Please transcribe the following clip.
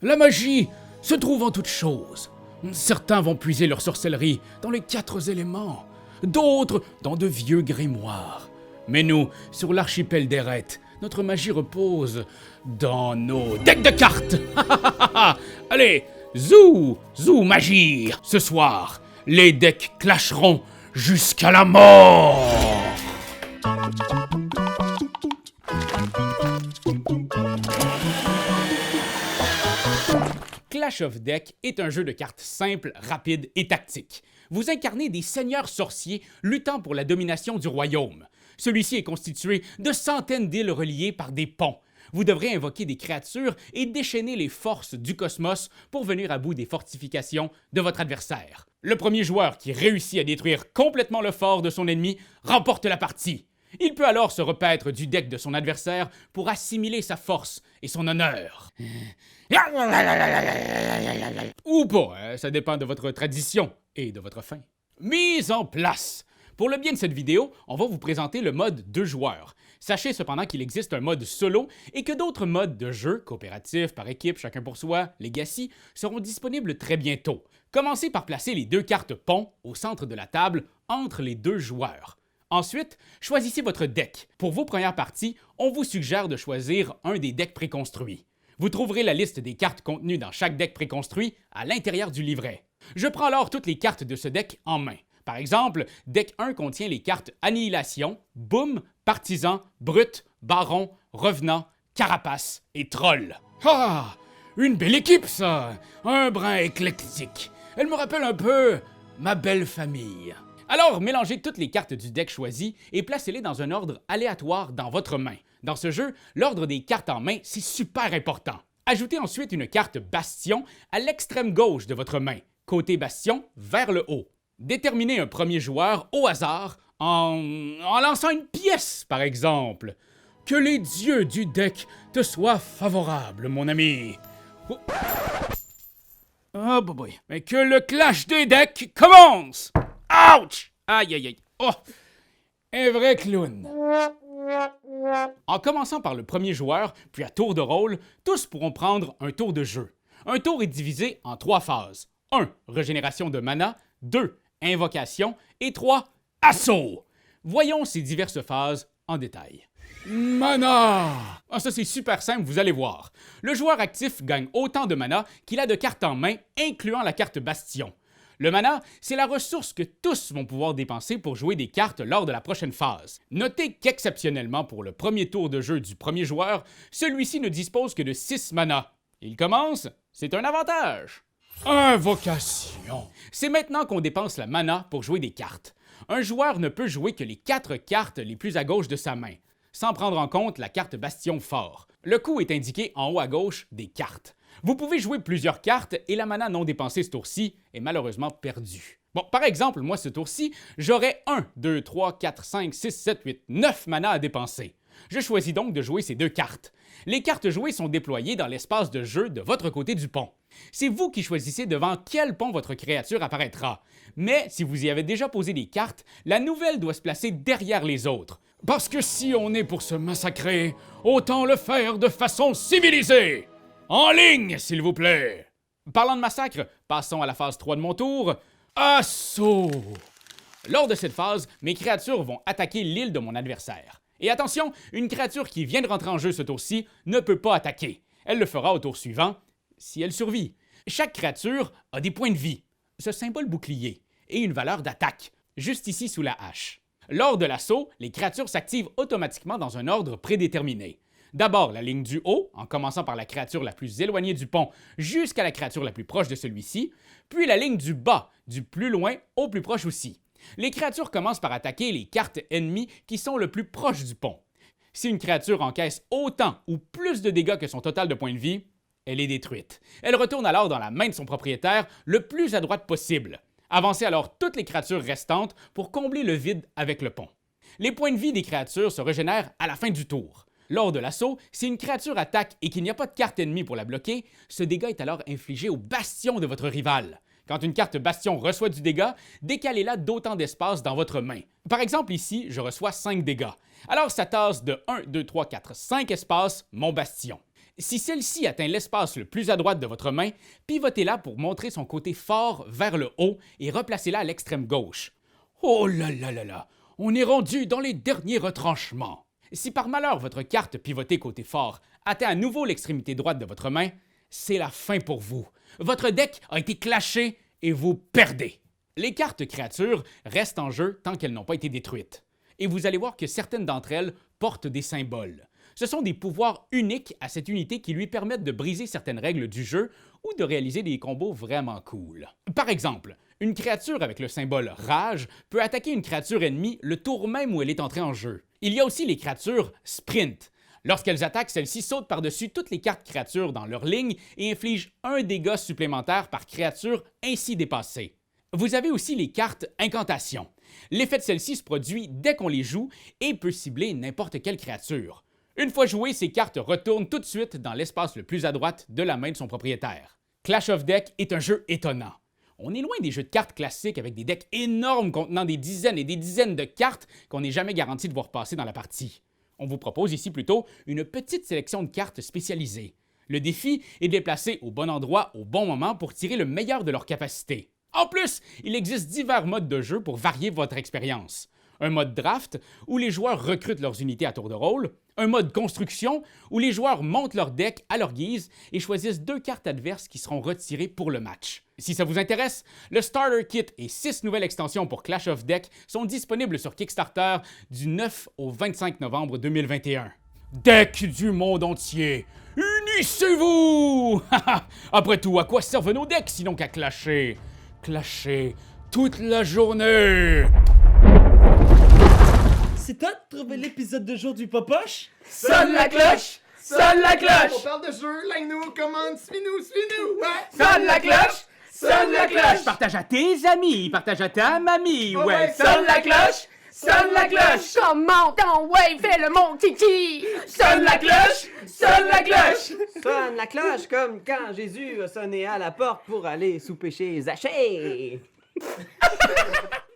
La magie se trouve en toutes choses. Certains vont puiser leur sorcellerie dans les 4 éléments, d'autres dans de vieux grimoires. Mais nous, sur l'archipel d'Eret, notre magie repose dans nos decks de cartes. Allez, zou magie. Ce soir, les decks clasheront jusqu'à la mort. Clash of Deck est un jeu de cartes simple, rapide et tactique. Vous incarnez des seigneurs sorciers luttant pour la domination du royaume. Celui-ci est constitué de centaines d'îles reliées par des ponts. Vous devrez invoquer des créatures et déchaîner les forces du cosmos pour venir à bout des fortifications de votre adversaire. Le premier joueur qui réussit à détruire complètement le fort de son ennemi remporte la partie. Il peut alors se repaître du deck de son adversaire pour assimiler sa force et son honneur. Ou pas, ça dépend de votre tradition et de votre faim. Mise en place! Pour le bien de cette vidéo, on va vous présenter le mode 2 joueurs. Sachez cependant qu'il existe un mode solo et que d'autres modes de jeu, coopératifs, par équipe, chacun pour soi, Legacy, seront disponibles très bientôt. Commencez par placer les 2 cartes pont au centre de la table entre les 2 joueurs. Ensuite, choisissez votre deck. Pour vos premières parties, on vous suggère de choisir un des decks préconstruits. Vous trouverez la liste des cartes contenues dans chaque deck préconstruit à l'intérieur du livret. Je prends alors toutes les cartes de ce deck en main. Par exemple, deck 1 contient les cartes Annihilation, Boom, Partisan, Brut, Baron, Revenant, Carapace et Troll. Ah! Une belle équipe, ça! Un brin éclectique. Elle me rappelle un peu ma belle famille. Alors, mélangez toutes les cartes du deck choisi et placez-les dans un ordre aléatoire dans votre main. Dans ce jeu, l'ordre des cartes en main, c'est super important. Ajoutez ensuite une carte Bastion à l'extrême gauche de votre main, côté Bastion vers le haut. Déterminez un premier joueur au hasard en lançant une pièce, par exemple. Que les dieux du deck te soient favorables, mon ami. Oh boy. Mais que le clash des decks commence! Ouch! Aïe aïe aïe. Oh! Un vrai clown. En commençant par le premier joueur, puis à tour de rôle, tous pourront prendre un tour de jeu. Un tour est divisé en 3 phases. 1. Régénération de mana. 2. Invocation. Et 3. Assaut. Voyons ces diverses phases en détail. Mana! Ah, ça c'est super simple, vous allez voir. Le joueur actif gagne autant de mana qu'il a de cartes en main, incluant la carte Bastion. Le mana, c'est la ressource que tous vont pouvoir dépenser pour jouer des cartes lors de la prochaine phase. Notez qu'exceptionnellement pour le premier tour de jeu du premier joueur, celui-ci ne dispose que de 6 mana. Il commence, c'est un avantage. Invocation. C'est maintenant qu'on dépense la mana pour jouer des cartes. Un joueur ne peut jouer que les 4 cartes les plus à gauche de sa main, sans prendre en compte la carte Bastion fort. Le coût est indiqué en haut à gauche des cartes. Vous pouvez jouer plusieurs cartes et la mana non dépensée ce tour-ci est malheureusement perdue. Bon, par exemple, moi ce tour-ci, j'aurais 1, 2, 3, 4, 5, 6, 7, 8, 9 mana à dépenser. Je choisis donc de jouer ces 2 cartes. Les cartes jouées sont déployées dans l'espace de jeu de votre côté du pont. C'est vous qui choisissez devant quel pont votre créature apparaîtra. Mais si vous y avez déjà posé des cartes, la nouvelle doit se placer derrière les autres. Parce que si on est pour se massacrer, autant le faire de façon civilisée. En ligne, s'il vous plaît! Parlant de massacre, passons à la phase 3 de mon tour. Assaut! Lors de cette phase, mes créatures vont attaquer l'île de mon adversaire. Et attention, une créature qui vient de rentrer en jeu ce tour-ci ne peut pas attaquer. Elle le fera au tour suivant, si elle survit. Chaque créature a des points de vie, ce symbole bouclier, et une valeur d'attaque, juste ici sous la hache. Lors de l'assaut, les créatures s'activent automatiquement dans un ordre prédéterminé. D'abord la ligne du haut, en commençant par la créature la plus éloignée du pont jusqu'à la créature la plus proche de celui-ci, puis la ligne du bas, du plus loin au plus proche aussi. Les créatures commencent par attaquer les cartes ennemies qui sont le plus proches du pont. Si une créature encaisse autant ou plus de dégâts que son total de points de vie, elle est détruite. Elle retourne alors dans la main de son propriétaire le plus à droite possible. Avancez alors toutes les créatures restantes pour combler le vide avec le pont. Les points de vie des créatures se régénèrent à la fin du tour. Lors de l'assaut, si une créature attaque et qu'il n'y a pas de carte ennemie pour la bloquer, ce dégât est alors infligé au bastion de votre rival. Quand une carte bastion reçoit du dégât, décalez-la d'autant d'espace dans votre main. Par exemple ici, je reçois 5 dégâts. Alors ça tasse de 1, 2, 3, 4, 5 espaces mon bastion. Si celle-ci atteint l'espace le plus à droite de votre main, pivotez-la pour montrer son côté fort vers le haut et replacez-la à l'extrême gauche. Oh là là là là! On est rendu dans les derniers retranchements. Si par malheur votre carte pivotée côté fort atteint à nouveau l'extrémité droite de votre main, c'est la fin pour vous. Votre deck a été clashé et vous perdez. Les cartes créatures restent en jeu tant qu'elles n'ont pas été détruites. Et vous allez voir que certaines d'entre elles portent des symboles. Ce sont des pouvoirs uniques à cette unité qui lui permettent de briser certaines règles du jeu ou de réaliser des combos vraiment cool. Par exemple, une créature avec le symbole Rage peut attaquer une créature ennemie le tour même où elle est entrée en jeu. Il y a aussi les créatures Sprint. Lorsqu'elles attaquent, celles-ci sautent par-dessus toutes les cartes créatures dans leur ligne et infligent un dégât supplémentaire par créature ainsi dépassée. Vous avez aussi les cartes Incantation. L'effet de celle-ci se produit dès qu'on les joue et peut cibler n'importe quelle créature. Une fois jouées, ces cartes retournent tout de suite dans l'espace le plus à droite de la main de son propriétaire. Clash of Deck est un jeu étonnant. On est loin des jeux de cartes classiques avec des decks énormes contenant des dizaines et des dizaines de cartes qu'on n'est jamais garanti de voir passer dans la partie. On vous propose ici plutôt une petite sélection de cartes spécialisées. Le défi est de les placer au bon endroit au bon moment pour tirer le meilleur de leur capacité. En plus, il existe divers modes de jeu pour varier votre expérience. Un mode draft, où les joueurs recrutent leurs unités à tour de rôle. Un mode construction, où les joueurs montent leur deck à leur guise et choisissent 2 cartes adverses qui seront retirées pour le match. Si ça vous intéresse, le Starter Kit et 6 nouvelles extensions pour Clash of Deck sont disponibles sur Kickstarter du 9 au 25 novembre 2021. Deck du monde entier, unissez-vous! Après tout, à quoi servent nos decks sinon qu'à clasher? Clasher toute la journée! C'est toi de trouver l'épisode de jour du Popoche? Sonne la cloche! Sonne la On cloche! parle de jeu, like-nous, commande, suis-nous! Ouais. Sonne la cloche! Sonne la cloche! Partage à tes amis, partage à ta mamie, ouais! Sonne la cloche! Sonne la cloche! Comment ton ouais, fais le mon kiki! Sonne la cloche! Sonne la cloche! Sonne la cloche comme quand Jésus a sonné à la porte pour aller souper chez Zachée.